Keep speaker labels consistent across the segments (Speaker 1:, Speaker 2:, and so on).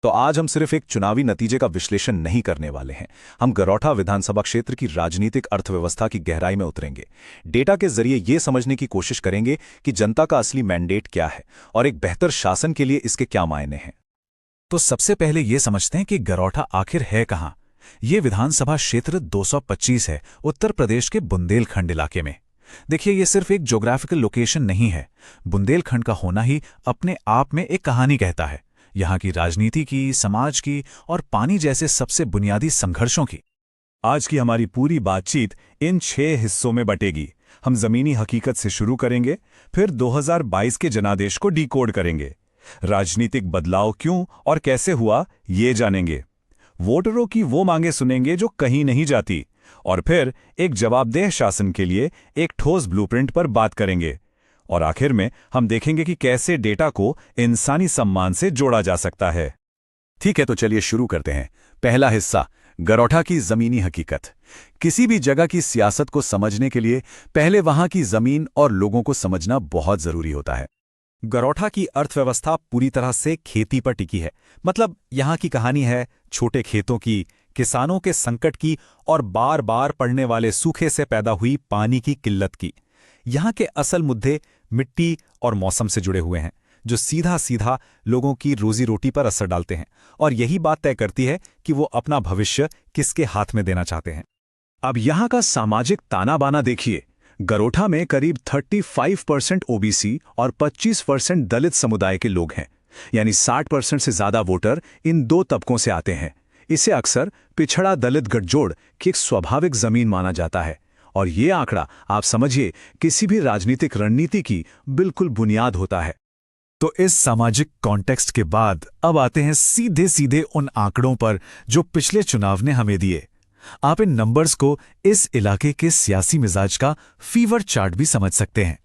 Speaker 1: तो आज हम सिर्फ एक चुनावी नतीजे का विश्लेषण नहीं करने वाले हैं। हम गरौठा विधानसभा क्षेत्र की राजनीतिक अर्थव्यवस्था की गहराई में उतरेंगे। डेटा के जरिए ये समझने की कोशिश करेंगे कि जनता का असली मैंडेट क्या है और एक बेहतर शासन के लिए इसके क्या मायने हैं।
Speaker 2: तो सबसे पहले ये समझते हैं कि गरौठा आखिर है कहाँ। ये विधानसभा क्षेत्र 225 है, उत्तर प्रदेश के बुंदेलखंड इलाके में। देखिए, ये सिर्फ एक ज्योग्राफिकल लोकेशन नहीं है। बुंदेलखंड का होना ही अपने आप में एक कहानी कहता है, यहाँ की राजनीति की, समाज की और पानी जैसे सबसे बुनियादी संघर्षों की।
Speaker 3: आज की हमारी पूरी बातचीत इन 6 हिस्सों में बटेगी। हम जमीनी हकीकत से शुरू करेंगे, फिर 2022 के जनादेश को डिकोड करेंगे, राजनीतिक बदलाव क्यों और कैसे हुआ ये जानेंगे, वोटरों की वो मांगे सुनेंगे जो कहीं नहीं जाती, और फिर एक जवाबदेह शासन के लिए एक ठोस ब्लूप्रिंट पर बात करेंगे। और आखिर में हम देखेंगे कि कैसे डेटा को इंसानी सम्मान से जोड़ा जा सकता है।
Speaker 2: ठीक है, तो चलिए शुरू करते हैं। पहला हिस्सा, गरौठा की जमीनी हकीकत। किसी भी जगह की सियासत को समझने के लिए पहले वहां की जमीन और लोगों को समझना बहुत जरूरी होता है।
Speaker 1: गरौठा की अर्थव्यवस्था पूरी तरह से खेती पर टिकी है। मतलब यहाँ की कहानी है छोटे खेतों की, किसानों के संकट की और बार बार पड़ने वाले सूखे से पैदा हुई पानी की किल्लत की। यहाँ के असल मुद्दे मिट्टी और मौसम से जुड़े हुए हैं, जो सीधा सीधा लोगों की रोजी रोटी पर असर डालते हैं, और यही बात तय करती है कि वो अपना भविष्य किसके हाथ में देना चाहते हैं।
Speaker 3: अब यहाँ का सामाजिक ताना बाना देखिए। गरौठा में करीब 35% ओबीसी और 25% दलित समुदाय के लोग हैं, यानी 60% से ज्यादा वोटर इन दो तबकों से आते हैं। इसे अक्सर पिछड़ा दलित गठजोड़ की एक स्वाभाविक जमीन माना जाता है, और ये आंकड़ा आप समझिए किसी भी राजनीतिक रणनीति की बिल्कुल बुनियाद होता है।
Speaker 2: तो इस सामाजिक कॉन्टेक्स्ट के बाद अब आते हैं सीधे सीधे उन आंकड़ों पर जो पिछले चुनाव ने हमें दिए। आप इन नंबर्स को इस इलाके के सियासी मिजाज का फीवर चार्ट भी समझ सकते हैं।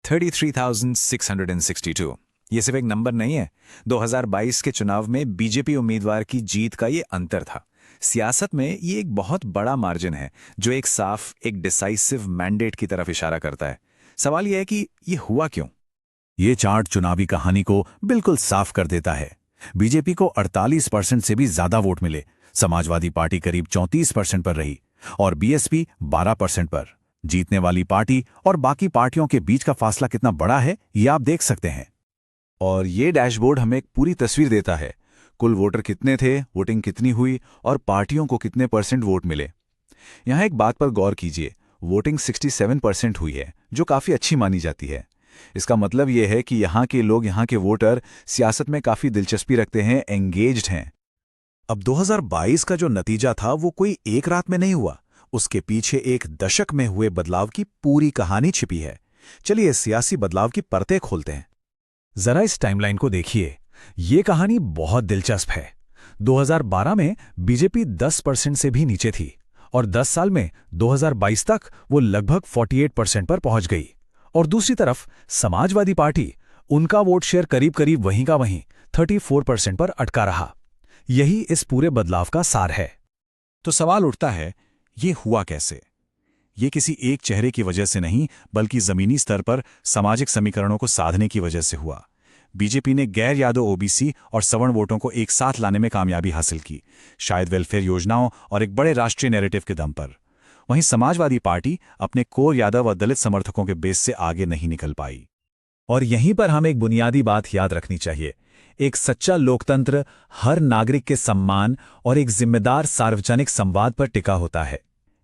Speaker 4: 33,662 ये सिर्फ एक नंबर नहीं है। 2022 के चुनाव में बीजेपी उम्मीदवार की जीत का ये अंतर था। सियासत में ये एक बहुत बड़ा मार्जिन है जो एक साफ, एक डिसाइसिव मैंडेट की तरफ इशारा करता है। सवाल यह है कि ये हुआ क्यों?
Speaker 2: ये चार्ट चुनावी कहानी को बिल्कुल साफ कर देता है। बीजेपी को 48% से भी ज्यादा वोट मिले, समाजवादी पार्टी करीब 34% पर रही और बीएसपी 12% पर। जीतने वाली पार्टी और बाकी पार्टियों के बीच का फासला कितना बड़ा है ये आप देख सकते हैं।
Speaker 1: और ये डैशबोर्ड हमें एक पूरी तस्वीर देता है। कुल वोटर कितने थे, वोटिंग कितनी हुई और पार्टियों को कितने % वोट मिले। यहाँ एक बात पर गौर कीजिए, वोटिंग 67% हुई है, जो काफ़ी अच्छी मानी जाती है। इसका मतलब यह है कि यहाँ के लोग, यहाँ के वोटर सियासत में काफ़ी दिलचस्पी रखते हैं, एंगेज्ड हैं।
Speaker 2: अब 2022 का जो नतीजा था वो कोई एक रात में नहीं हुआ, उसके पीछे एक दशक में हुए बदलाव की पूरी कहानी छिपी है। चलिए सियासी बदलाव की परतें खोलते हैं। जरा इस टाइमलाइन को देखिए, ये कहानी बहुत दिलचस्प है। 2012 में बीजेपी 10% से भी नीचे थी और 10 साल में 2022 तक वो लगभग 48% पर पहुंच गई। और दूसरी तरफ समाजवादी पार्टी, उनका वोट शेयर करीब करीब वहीं का वहीं 34% पर अटका रहा। यही इस पूरे बदलाव का सार है।
Speaker 3: तो सवाल उठता है, ये हुआ कैसे? ये किसी एक चेहरे की वजह से नहीं, बल्कि जमीनी स्तर पर सामाजिक समीकरणों को साधने की वजह से हुआ। बीजेपी ने गैर यादव ओबीसी और सवर्ण वोटों को एक साथ लाने में कामयाबी हासिल की, शायद वेलफेयर योजनाओं और एक बड़े राष्ट्रीय नैरेटिव के दम पर। वहीं समाजवादी पार्टी अपने कोर यादव और दलित समर्थकों के बेस से आगे नहीं निकल पाई।
Speaker 2: और यहीं पर हमें एक बुनियादी बात याद रखनी चाहिए। एक सच्चा लोकतंत्र हर नागरिक के सम्मान और एक जिम्मेदार सार्वजनिक संवाद पर टिका होता है।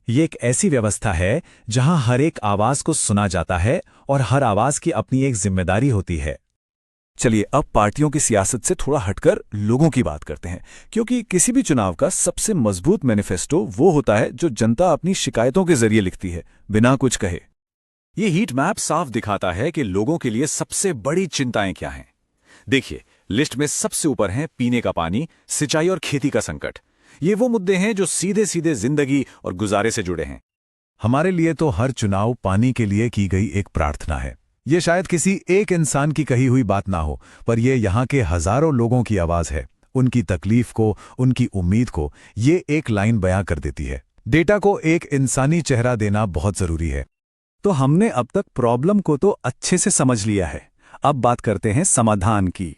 Speaker 2: ये एक ऐसी व्यवस्था है जहां हर एक आवाज को सुना जाता है और हर आवाज की अपनी एक जिम्मेदारी होती है।
Speaker 3: चलिए अब पार्टियों की सियासत से थोड़ा हटकर लोगों की बात करते हैं, क्योंकि किसी भी चुनाव का सबसे मजबूत मैनिफेस्टो वो होता है जो जनता अपनी शिकायतों के जरिए लिखती है, बिना कुछ कहे।
Speaker 1: ये हीट मैप साफ दिखाता है कि लोगों के लिए सबसे बड़ी चिंताएं क्या हैं। देखिए, लिस्ट में सबसे ऊपर हैं पीने का पानी, सिंचाई और खेती का संकट। ये वो मुद्दे हैं जो सीधे सीधे जिंदगी और गुजारे से जुड़े हैं।
Speaker 2: हमारे लिए तो हर चुनाव पानी के लिए की गई एक प्रार्थना है। ये शायद किसी एक इंसान की कही हुई बात ना हो, पर यह यहाँ के हजारों लोगों की आवाज है। उनकी तकलीफ को, उनकी उम्मीद को ये एक लाइन बयां कर देती है। डेटा को एक इंसानी चेहरा देना बहुत जरूरी है।
Speaker 3: तो हमने अब तक प्रॉब्लम को तो अच्छे से समझ लिया है। अब बात करते हैं समाधान की।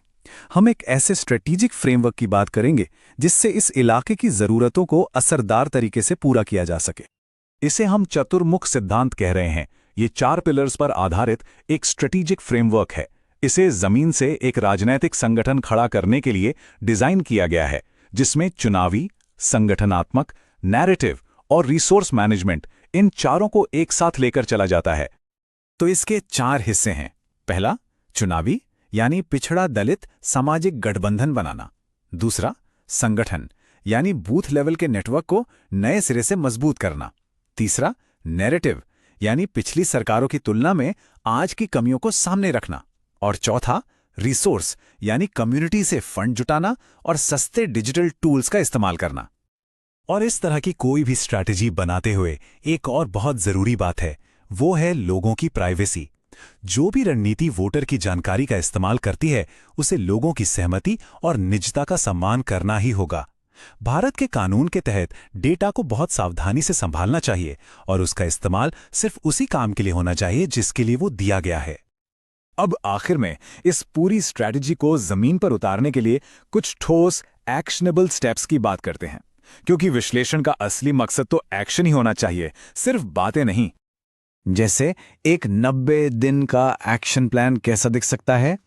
Speaker 2: हम एक ऐसे स्ट्रेटेजिक फ्रेमवर्क की बात करेंगे जिससे इस इलाके की जरूरतों को असरदार तरीके से पूरा किया जा सके।
Speaker 3: इसे हम चतुर्मुख सिद्धांत कह रहे हैं। ये 4 पिलर्स पर आधारित एक स्ट्रेटेजिक फ्रेमवर्क है। इसे जमीन से एक राजनैतिक संगठन खड़ा करने के लिए डिजाइन किया गया है, जिसमें चुनावी, संगठनात्मक, नैरेटिव और रिसोर्स मैनेजमेंट, इन चारों को एक साथ लेकर चला जाता है।
Speaker 4: तो इसके 4 हिस्से हैं। पहला, चुनावी यानी पिछड़ा दलित सामाजिक गठबंधन बनाना। दूसरा, संगठन यानी बूथ लेवल के नेटवर्क को नए सिरे से मजबूत करना। तीसरा, नैरेटिव यानी पिछली सरकारों की तुलना में आज की कमियों को सामने रखना। और चौथा, रिसोर्स यानी कम्युनिटी से फंड जुटाना और सस्ते डिजिटल टूल्स का इस्तेमाल करना।
Speaker 1: और इस तरह की कोई भी स्ट्रैटेजी बनाते हुए एक और बहुत जरूरी बात है, वो है लोगों की प्राइवेसी। जो भी रणनीति वोटर की जानकारी का इस्तेमाल करती है, उसे लोगों की सहमति और निजता का सम्मान करना ही होगा। भारत के कानून के तहत डेटा को बहुत सावधानी से संभालना चाहिए और उसका इस्तेमाल सिर्फ उसी काम के लिए होना चाहिए जिसके लिए वो दिया गया है।
Speaker 3: अब आखिर में इस पूरी स्ट्रैटेजी को जमीन पर उतारने के लिए कुछ ठोस एक्शनेबल स्टेप्स की बात करते हैं, क्योंकि विश्लेषण का असली मकसद तो एक्शन ही होना चाहिए, सिर्फ बातें नहीं।
Speaker 4: जैसे एक 90 दिन का एक्शन प्लान कैसा दिख सकता है?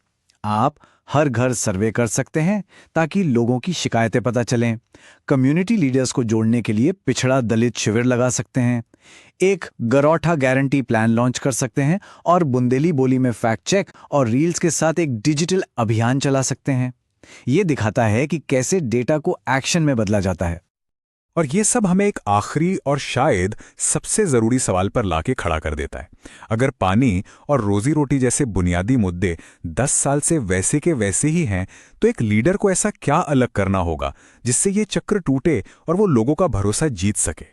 Speaker 4: आप हर घर सर्वे कर सकते हैं ताकि लोगों की शिकायतें पता चलें। कम्युनिटी लीडर्स को जोड़ने के लिए पिछड़ा दलित शिविर लगा सकते हैं। एक गरौठा गारंटी प्लान लॉन्च कर सकते हैं और बुंदेली बोली में फैक्ट चेक और रील्स के साथ एक डिजिटल अभियान चला सकते हैं। ये दिखाता है कि कैसे डेटा को एक्शन में बदला जाता है।
Speaker 2: और ये सब हमें एक आखिरी और शायद सबसे जरूरी सवाल पर लाके खड़ा कर देता है। अगर पानी और रोजी रोटी जैसे बुनियादी मुद्दे 10 साल से वैसे के वैसे ही हैं, तो एक लीडर को ऐसा क्या अलग करना होगा जिससे ये चक्र टूटे और वो लोगों का भरोसा जीत सके?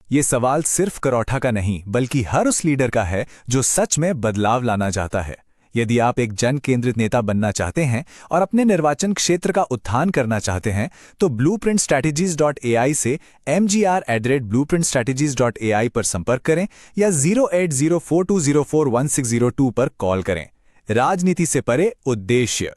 Speaker 4: ये सवाल सिर्फ करौठा का नहीं, बल्कि हर उस लीडर का है जो सच में बदलाव लाना चाहता है। यदि आप एक जन केंद्रित नेता बनना चाहते हैं और अपने निर्वाचन क्षेत्र का उत्थान करना चाहते हैं, तो blueprintstrategies.ai से mgr@blueprintstrategies.ai पर संपर्क करें या 08042041602 पर कॉल करें। राजनीति से परे उद्देश्य।